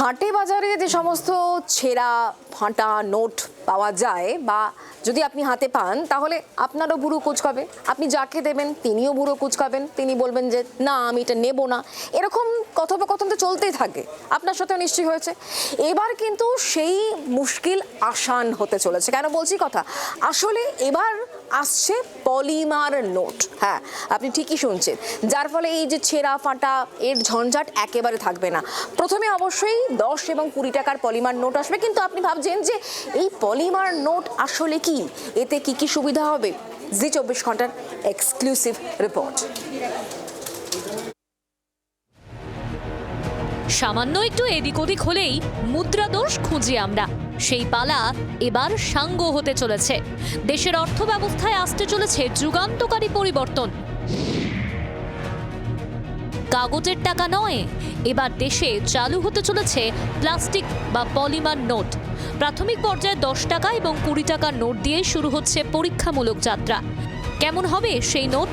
হাটে বাজারে যে সমস্ত ছেঁড়া ফাঁটা নোট পাওয়া যায় বা যদি আপনি হাতে পান তাহলে আপনারও বুড়ো কুচকাবে, আপনি যাকে দেবেন তিনিও বুড়ো কুচকাবেন, তিনি বলবেন যে না আমি এটা নেব না। এরকম কথোপকথন তো চলতেই থাকে, আপনার সাথেও নিশ্চয়ই হয়েছে। এবার কিন্তু সেই মুশকিল আসান হতে চলেছে। কেন বলছি কথা, আসলে এবার আসছে পলিমার নোট। হ্যাঁ, আপনি ঠিকই শুনছেন, যার ফলে এই যে ছেঁড়া ফাঁটা এর ঝঞ্ঝাট একেবারে থাকবে না। প্রথমে অবশ্যই 10 এবং 20 টাকার পলিমার নোট আসবে, কিন্তু আপনি ভাবছেন যে এই পলিমার নোট আসলে কি, এতে কি কি সুবিধা হবে? জি 24 ঘন্টার এক্সক্লুসিভ রিপোর্ট। সামান্য একটু এদিক ওদিক হলেই মুদ্রা দোষ খুঁজি আমরা। সেই পালা এবার সাঙ্গ হতে চলেছে। দেশের অর্থ ব্যবস্থায় আসতে চলেছে যুগান্তকারী পরিবর্তন। কাগজের টাকা নয়, এবার দেশে চালু হতে চলেছে প্লাস্টিক বা পলিমার নোট। প্রাথমিক পর্যায়ে 10 টাকা এবং 20 টাকার নোট দিয়ে শুরু হচ্ছে পরীক্ষামূলক যাত্রা। কেমন হবে সেই নোট?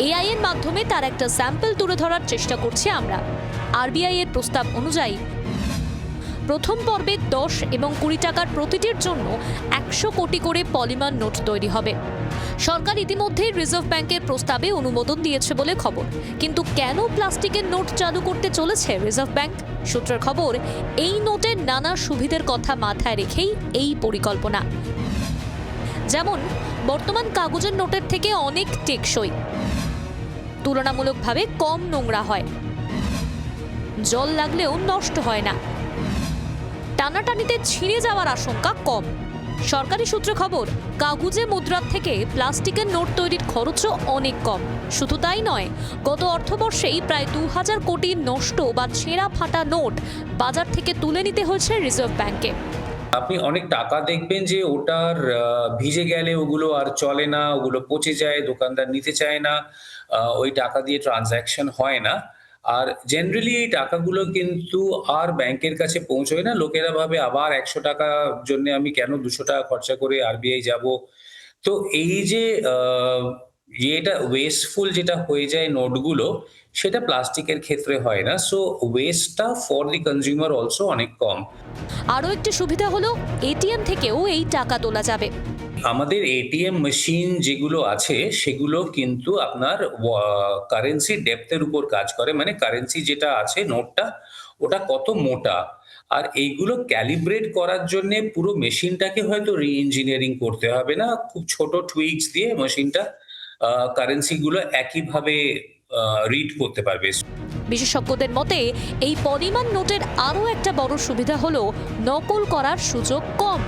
এআই এর মাধ্যমে তার একটা স্যাম্পল তুলে ধরার চেষ্টা করছি আমরা। আরবিআই এর প্রস্তাব অনুযায়ী প্রথম পর্বে 10 এবং 20 টাকার প্রতিটির জন্য 100 কোটি করে পলিমার নোট তৈরি হবে। সরকার ইতিমধ্যেই রিজার্ভ ব্যাংকের প্রস্তাবে অনুমোদন দিয়েছে বলে খবর। কিন্তু কেন প্লাস্টিকের নোট চালু করতে চলেছে রিজার্ভ ব্যাংক? সূত্রের খবর, এই নোটের নানা সুবিধার কথা মাথায় রেখেই এই পরিকল্পনা। যেমন বর্তমান কাগজের নোটের থেকে অনেক টেকসই, তুলনামূলকভাবে কম নোংরা হয়, জল লাগলেও নষ্ট হয় না, টানাটানিতে ছিঁড়ে যাওয়ার আশঙ্কা কম। সরকারি সূত্রে খবর, কাগজে মুদ্রার থেকে প্লাস্টিকের নোট তৈরির খরচও অনেক কম। শুধু তাই নয়, গত অর্থবর্ষেই প্রায় 2000 কোটির নষ্ট বা ছেঁড়া ফাটা নোট বাজার থেকে তুলে নিতে হয়েছে রিজার্ভ ব্যাংকে। আপনি অনেক টাকা দেখবেন যে ওটার ভিজে গেলে ওগুলো আর চলে না, ওগুলো পচে যায়, দোকানদার নিতে চায় না, ওই টাকা দিয়ে ট্রানজ্যাকশন হয় না। আর জেনারেলি এই টাকাগুলো কিন্তু আর ব্যাংকের কাছে পৌঁছয় না। লোকেরা ভাবে আবার 100 টাকার জন্য আমি কেন 200 টাকা খরচা করে আরবিআই যাব। তো এই যে এটা ওয়েস্টফুল যেটা হয়ে যায় নোটগুলো, সেটা প্লাস্টিকের ক্ষেত্রে হয় না। সো ওয়েস্টটা ফর দি কনজিউমার অলসো অনেক কম। আরও একটি সুবিধা হলো, এটিএম থেকেও এই টাকা তোলা যাবে। আমাদের এটিএম মেশিন যেগুলো আছে সেগুলো কিন্তু আপনার কারেন্সি ডেপথের উপর কাজ করে, মানে কারেন্সি যেটা আছে নোটটা ওটা কত মোটা। আর এইগুলো ক্যালিব্রেট করার জন্য পুরো মেশিনটাকে হয়তো রি-ইঞ্জিনিয়ারিং করতে হবে না, খুব ছোট টুইকস দিয়ে মেশিনটা কারেন্সিগুলো একইভাবে রিড করতে পারবে। বিশেষজ্ঞদের মতে এই পলিমার নোটের আরও একটা বড় সুবিধা হলো নকল করার সুযোগ কম।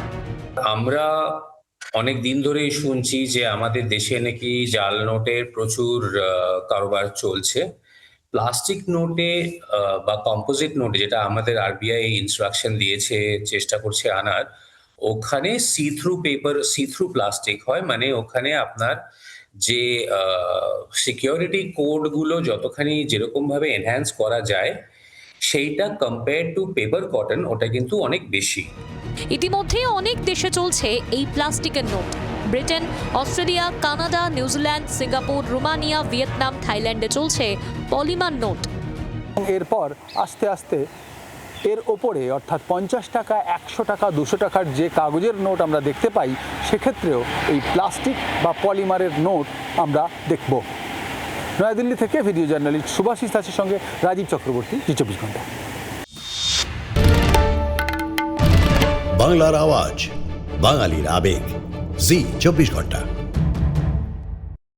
আমরা অনেক দিন ধরেই শুনছি যে আমাদের দেশে নাকি জাল নোটের প্রচুর কারবার চলছে। প্লাস্টিক নোটে বা কম্পোজিট নোটে, যেটা আমাদের আরবিআই ইনস্ট্রাকশন দিয়েছে, চেষ্টা করছে আনার, ওখানে সি থ্রু প্লাস্টিক হয়। মানে ওখানে আপনার যে সিকিউরিটি কোডগুলো যতখানি যেরকম ভাবে এনহ্যান্স করা যায়, সেইটা কম্পেয়ার টু পেপার কটন ওটা কিন্তু অনেক বেশি। ইতিমধ্যে অনেক দেশে চলছে এই প্লাস্টিকের note. Britain, Australia, Canada, New Zealand, Singapore, Romania, Vietnam, থাইল্যান্ডে চলছে পলিমার নোট। এরপর আস্তে আস্তে এর ওপরে অর্থাৎ 50 টাকা, 100 টাকা, 200 টাকার যে কাগজের নোট আমরা দেখতে পাই, সেক্ষেত্রেও এই প্লাস্টিক বা পলিমারের নোট আমরা দেখব। নয়াদিল্লি থেকে ভিডিও জার্নালিস্ট সুভাষিস দাসের সঙ্গে রাজীব চক্রবর্তী, জি 24 ঘন্টা। বাংলার আওয়াজ, বাঙালির আবেগ, জি 24 ঘন্টা।